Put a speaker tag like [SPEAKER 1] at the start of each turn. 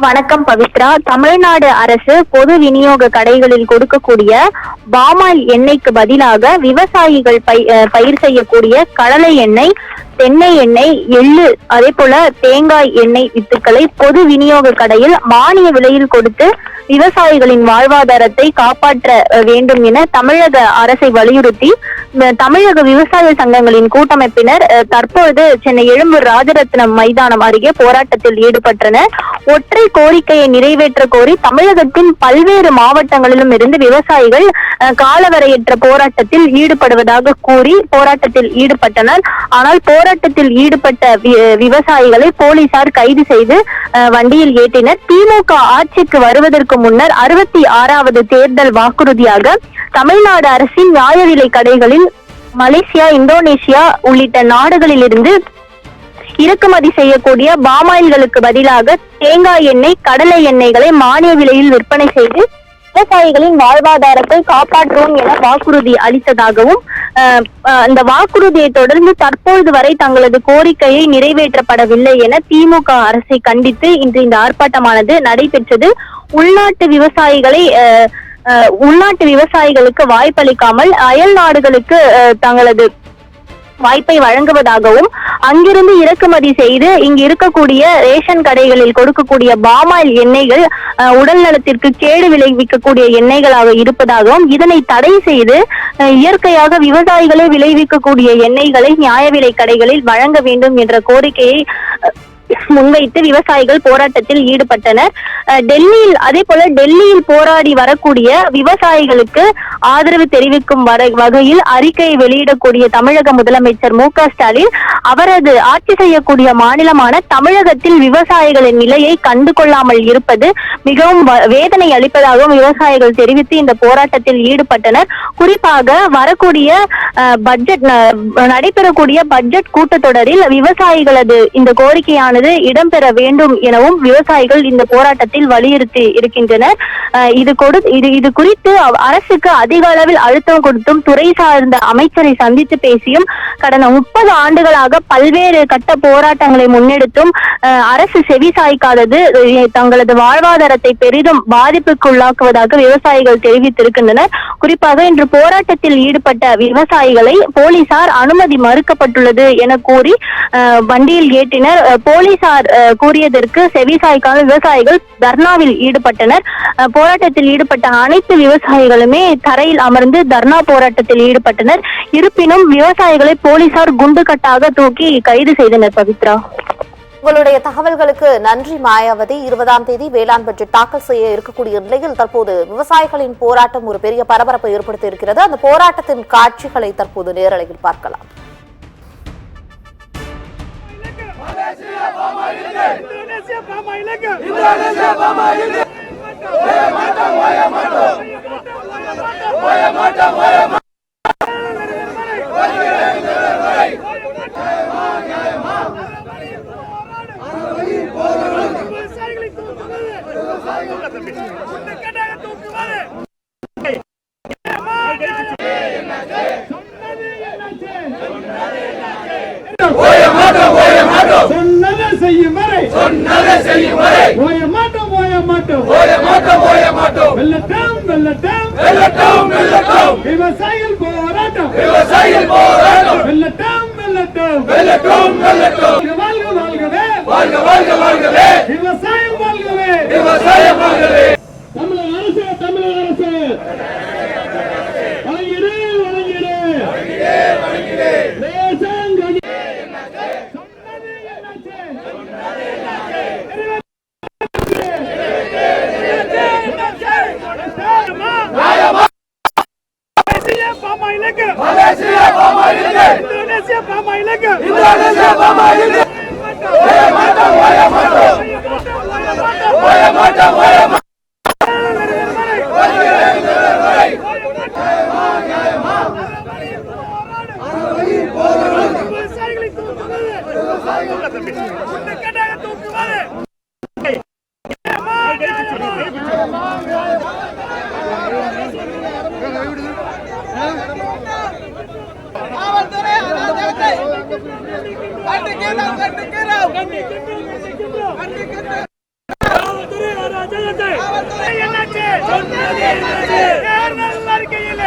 [SPEAKER 1] வணக்கம் பவித்ரா. தமிழ்நாடு அரசு பொது விநியோக கடைகளில் கொடுக்கக்கூடிய பாமாயில் எண்ணெய்க்கு பதிலாக விவசாயிகள் பயிர் செய்யக்கூடிய கடலை எண்ணெய், தென்னை எண்ணெய், எள்ளு, அதே போல தேங்காய் எண்ணெய் வித்துக்களை பொது விநியோக கடையில் மானிய விலையில் கொடுத்து விவசாயிகளின் வாழ்வாதாரத்தை காப்பாற்ற வேண்டும் என தமிழக அரசை வலியுறுத்தி தமிழக விவசாய சங்கங்களின் கூட்டமைப்பினர் தற்போது சென்னை எழும்பூர் ராஜரத்னம் மைதானம் அருகே போராட்டத்தில் ஈடுபட்டனர். ஒற்றை கோரிக்கையை நிறைவேற்ற கோரி தமிழகத்தின் பல்வேறு மாவட்டங்களிலும் இருந்து விவசாயிகள் காலவரையற்ற போராட்டத்தில் ஈடுபடுவதாக கூறி போராட்டத்தில் ஈடுபட்டனர். ஆனால் போராட்டத்தில் ஈடுபட்ட விவசாயிகளை போலீசார் கைது செய்து வண்டியில் ஏற்றினர். திமுக ஆட்சிக்கு வருவதற்கு முன்னர் 66வது தேர்தல் வாக்குறுதியாக தமிழ்நாடு அரசின் நியாய விலை கடைகளில் மலேசியா, இந்தோனேஷியா உள்ளிட்ட நாடுகளில் இருந்து இறக்குமதி செய்யக்கூடிய பாமாயில்களுக்கு பதிலாக தேங்காய் எண்ணெய், கடலை எண்ணெய்களை மானிய விலையில் விற்பனை செய்து விவசாயிகளின் வாழ்வாதாரத்தை காப்பாற்றுவோம் என வாக்குறுதி அளித்ததாகவும் அந்த வாக்குறுதியை தொடர்ந்து தற்பொழுது வரை தங்களது கோரிக்கையை நிறைவேற்றப்படவில்லை என திமுக அரசை கண்டித்து இன்று இந்த ஆர்ப்பாட்டமானது நடைபெற்றது. உள்நாட்டு விவசாயிகளுக்கு வாய்ப்பளிக்காமல் அயல் நாடுகளுக்கு தங்களது வாய்ப்பை வழங்குவதாகவும் அங்கிருந்து இறக்குமதி செய்து இங்கு இருக்கக்கூடிய ரேஷன் கடைகளில் கொடுக்கக்கூடிய பாமாயில் எண்ணெய்கள் உடல் நலத்திற்கு கேடு விளைவிக்கக்கூடிய எண்ணெய்களாக இருப்பதாகவும் இதனை தடை செய்து இயற்கையாக விவசாயிகளே விளைவிக்கக்கூடிய எண்ணெய்களை நியாய விலை கடைகளில் வழங்க வேண்டும் என்ற கோரிக்கையை முன்வைத்து விவசாயிகள் போராட்டத்தில் ஈடுபட்டனர். டெல்லியில் போராடி வரக்கூடிய விவசாயிகளுக்கு ஆதரவு தெரிவிக்கும் வகையில் அறிக்கையை வெளியிடக்கூடிய தமிழக முதலமைச்சர் மு.க.ஸ்டாலின் அவரது ஆட்சி செய்யக்கூடிய மாநிலமான தமிழகத்தில் விவசாயிகளின் நிலையை கண்டு கொள்ளாமல் இருப்பது மிகவும் வேதனை அளிப்பதாகவும் விவசாயிகள் தெரிவித்து இந்த போராட்டத்தில் ஈடுபட்டனர். குறிப்பாக வரக்கூடிய நடைபெறக்கூடிய பட்ஜெட் கூட்டத்தொடரில் விவசாயிகளது இந்த கோரிக்கையானது இடம்பெற வேண்டும் எனவும் விவசாயிகள் இந்த போராட்டத்தில் வலியுறுத்தி இருக்கின்றனர். இது குறித்து அரசுக்கு அதிக அளவில் அழுத்தம் கொடுத்தும் துறை சார்ந்த அமைச்சரை சந்தித்து பேசியும் கடந்த 30 ஆண்டுகளாக பல்வேறு கட்ட போராட்டங்களை முன்னெடுத்தும் அரசு செவி சாய்க்காதது தங்களது வாழ்வாதாரத்தை பெரிதும் பாதிப்புக்குள்ளாக்குவதாக விவசாயிகள் தெரிவித்திருக்கின்றனர். குறிப்பாக இன்று போராட்டத்தில் ஈடுபட்ட விவசாயிகளை போலீசார் அனுமதி மறுக்கப்பட்டுள்ளது என கூறி வண்டியில் ஏற்றினர். போலீசார் கூறியதற்கு செவி சாய்க்காத விவசாயிகள் தர்ணாவில் ஈடுபட்டனர். போராட்டத்தில் ஈடுபட்ட அனைத்து விவசாயிகளுமே தரையில் அமர்ந்து தர்ணா போராட்டத்தில் ஈடுபட்டனர். இருப்பினும் விவசாயிகளை போலீசார் குண்டுகட்டாக தூக்கி கைது செய்தனர். பவித்ரா,
[SPEAKER 2] உங்களுடைய தகவல்களுக்கு நன்றி மாயாவதி. 20ஆம் தேதி வேளாண் பட்ஜெட் தாக்கல் செய்ய இருக்கக்கூடிய நிலையில் தற்போது விவசாயிகளின் போராட்டம் ஒரு பெரிய பரபரப்பை ஏற்படுத்தி இருக்கிறது. அந்த போராட்டத்தின் காட்சிகளை தற்போது நேரலையில் பார்க்கலாம்.
[SPEAKER 3] விவசாயிகள் போராட்டம் வாழ்க வாழ்க வாழ்கவே, விவசாயம் வாழ்கவே, விவசாயம் வாழ்கவே. தமிழக அரசு வழங்கிடு என்னாச்சு? தேர்தல் அறிக்கையில்